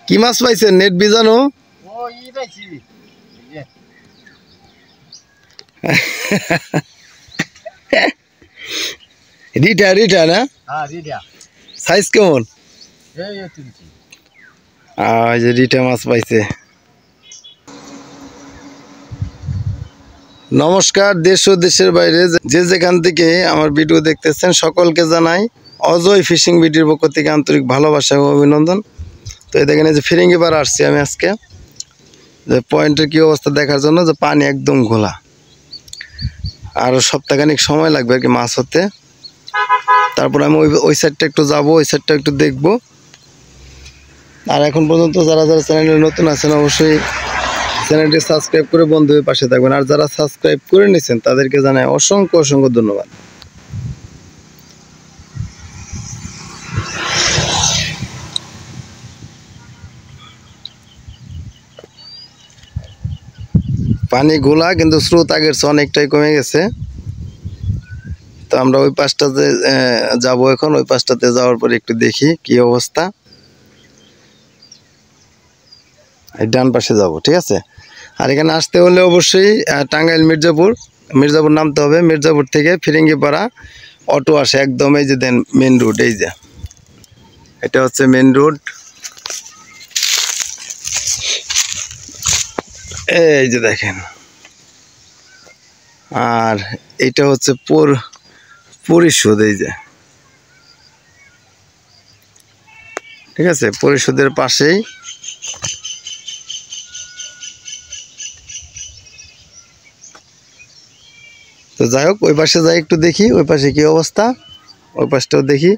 কি মাছ পাইছেন? নেট বিজানো? রিঠা রিঠা না? সাইজ কেমন? এই যে রিঠা মাছ পাইছে। নমস্কার, দেশ ও দেশের বাইরে যে যেখান থেকে আমার ভিডিও দেখতেছেন সকলকে জানাই অজয় ফিশিং ভিডিওর পক্ষ থেকে আন্তরিক ভালোবাসা ও অভিনন্দন। তো এই দেখেন, এই যে ফিরিঙ্গিপাড়া আসছি আমি আজকে, যে পয়েন্টের কি অবস্থা দেখার জন্য, যে পানি একদম ঘোলা, আরও সপ্তাহখানিক সময় লাগবে আর কি মাছ হতে। তারপর আমি ওই সাইডটা একটু যাবো, ওই সাইডটা একটু দেখবো। আর এখন পর্যন্ত যারা যারা চ্যানেলে নতুন আছেন অবশ্যই চ্যানেলটি সাবস্ক্রাইব করে বন্ধু হয়ে পাশে থাকবেন। আর যারা সাবস্ক্রাইব করে নিয়েছেন তাদেরকে জানাই অসংখ্য অসংখ্য ধন্যবাদ। পানি ঘোলা, কিন্তু স্রোত আগের চেয়ে অনেকটাই কমে গেছে। তো আমরা ওই পাশটাতে যাবো এখন, ওই পাশটাতে যাওয়ার পরে একটু দেখি কি অবস্থা। এই ডান পাশে যাব, ঠিক আছে। আর এখানে আসতে হলে অবশ্যই টাঙ্গাইল মির্জাপুর নামতে হবে। মির্জাপুর থেকে ফিরিঙ্গিপাড়া অটো আসে একদম, এই যে দেন মেন রোড, এই যে এটা হচ্ছে মেন রোড। এই যে দেখেন, আর এটা হচ্ছে পরিশোধ, এই যে ঠিক আছে, পরিশোধের পাশেই। তো যাই হোক, ওই পাশে যাই একটু দেখি ওই পাশে কি অবস্থা, ওই পাশটাও দেখি।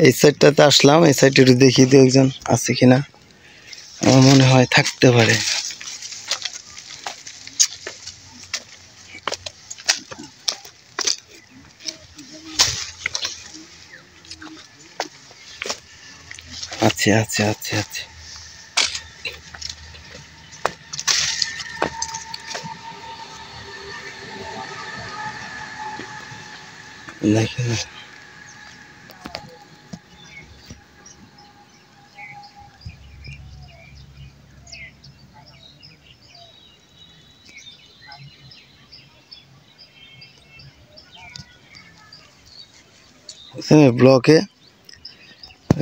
এই সাইডটাতে আসলাম, এই সাইডটা একটু দেখি দু একজন আছে কিনা। আমার মনে হয় থাকতে পারে। আচ্ছা আচ্ছা আচ্ছা আচ্ছা, দেখেন ব্লকে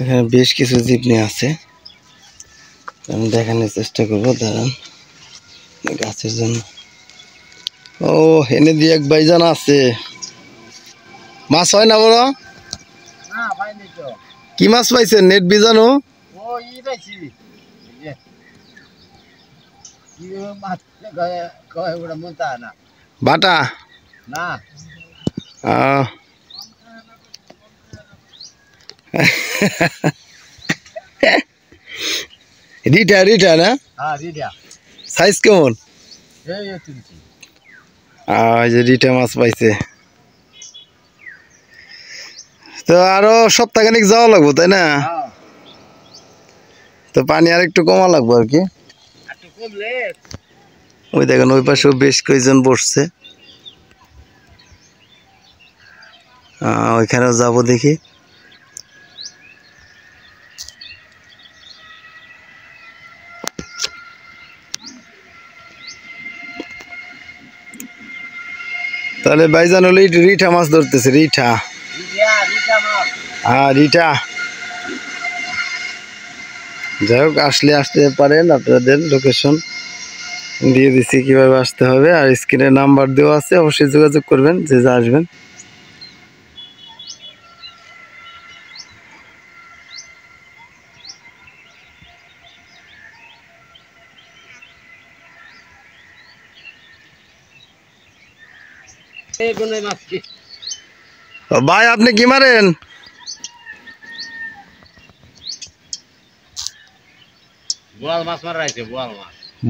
এখানে বেশ কিছু জীবনী আছে, আমি দেখানোর চেষ্টা করবো, দাঁড়ান। গাছের জন্য ও এনে দিয়ে এক ভাইজান আছে। মাছ হয় না বড়? কি মাছ পাইছেন? নেট বিজানো? বাটা না? রিঠা রিঠা না? সাইজ কেমন? এই যে রিঠা মাছ পাইছে। তো আরো সপ্তাহখানিক যাওয়া লাগবো, তাই না? তো পানি আর একটু কমা লাগবো আর কি। ওই দেখেন, ওই পাশেও বেশ কয়েকজন বসছে, ওইখানেও যাবো দেখি। তাহলে ভাইজান হলো রিঠা মাছ ধরতেছে, রিঠা। হ্যাঁ রিঠা। যাই হোক, আসলে আসতে পারেন, আপনাদের লোকেশন দিয়ে দিচ্ছি কিভাবে আসতে হবে, আর স্ক্রিনে নাম্বার দেওয়া আছে, অবশ্যই যোগাযোগ করবেন যে যা আসবেন। ভাই আপনি কি মারেন?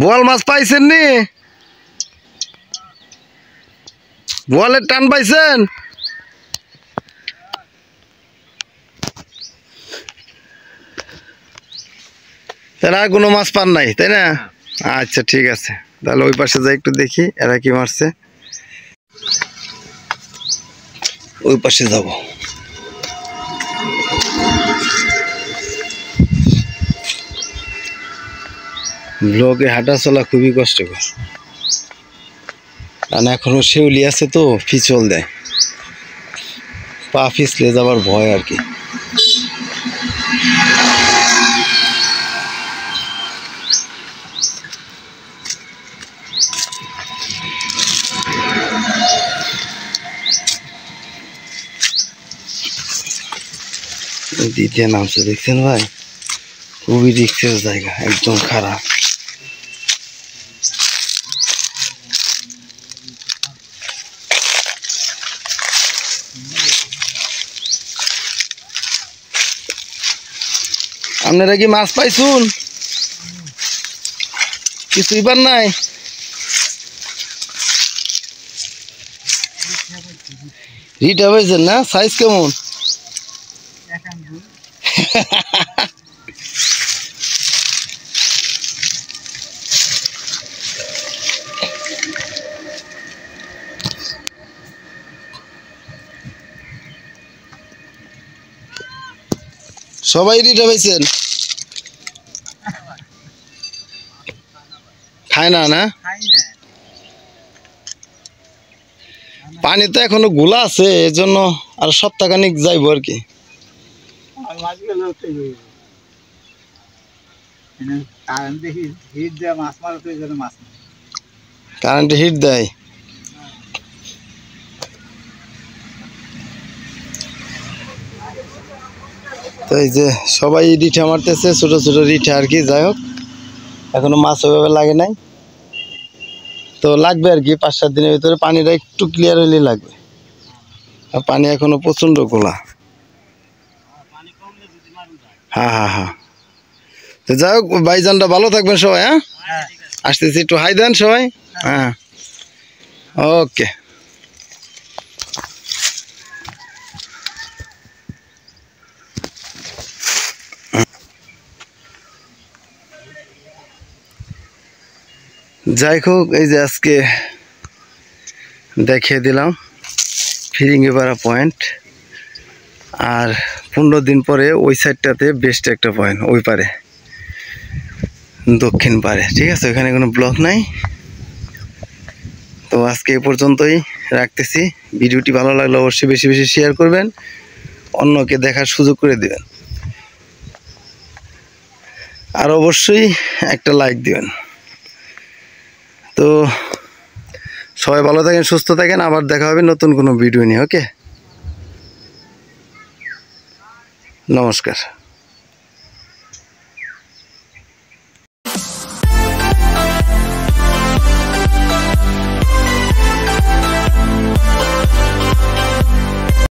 বোয়াল মাছ পাইছেন নি? বোয়ালের টান পাইছেন? তারা কোনো মাছ পান নাই, তাই না? আচ্ছা ঠিক আছে। তাহলে ওই পাশে যাই একটু দেখি এরা কি মারছে। ওই পাশে যাব। ব্লকে হাঁটা চলা খুবই কষ্টকর, কারণ এখনো শিউলি আছে তো পিছল দেয়, পা পিছলে যাবার ভয় আর কি। দ্বিতীয় নামছে দেখছেন ভাই, খুবই রিস্কের জায়গা, একদম খারাপ। আপনারা কি মাছ পাইছুন? কিছু ইবার নাই? রিটা পাইছেন না? সাইজ কেমন? সবাই রিটা পাইছেন? খায় না না? পানি তো এখনো গোলা আছে, এর জন্য আর সপ্তাহখানিক যাইব আর কি। কারেন্টে হিট দেয়। তো এই যে সবাই রিঠা মারতেছে, ছোট ছোট রিঠা আর কি। যাই হোক, এখনো মাছ ওইভাবে লাগে নাই, তো লাগবে আর কি 5-7 দিনের ভিতরে। পানিটা একটু ক্লিয়ার হইলে লাগবে, আর পানি এখনো প্রচন্ড গোলা। হ্যাঁ হ্যাঁ হ্যাঁ। তো যাই হোক ভাইজানটা ভালো থাকবেন সবাই। হ্যাঁ, আসতেছি, একটু হাই দেন সবাই। হ্যাঁ, ওকে। যাই হোক, এই যে আজকে দেখিয়ে দিলাম ফিরিঙ্গিপাড়া পয়েন্ট, আর 15 দিন পরে ওই সাইডটাতে বেস্ট একটা পয়েন্ট, ওই পারে দক্ষিণ পারে। ঠিক আছে, ওখানে কোনো ব্লক নাই। তো আজকে এ পর্যন্তই রাখতেছি। ভিডিওটি ভালো লাগলে অবশ্যই বেশি বেশি শেয়ার করবেন, অন্যকে দেখার সুযোগ করে দিবেন, আর অবশ্যই একটা লাইক দিবেন। তো সবাই ভালো থাকেন, সুস্থ থাকেন, আবার দেখা হবে নতুন কোনো ভিডিও নিয়ে। ওকে, নমস্কার।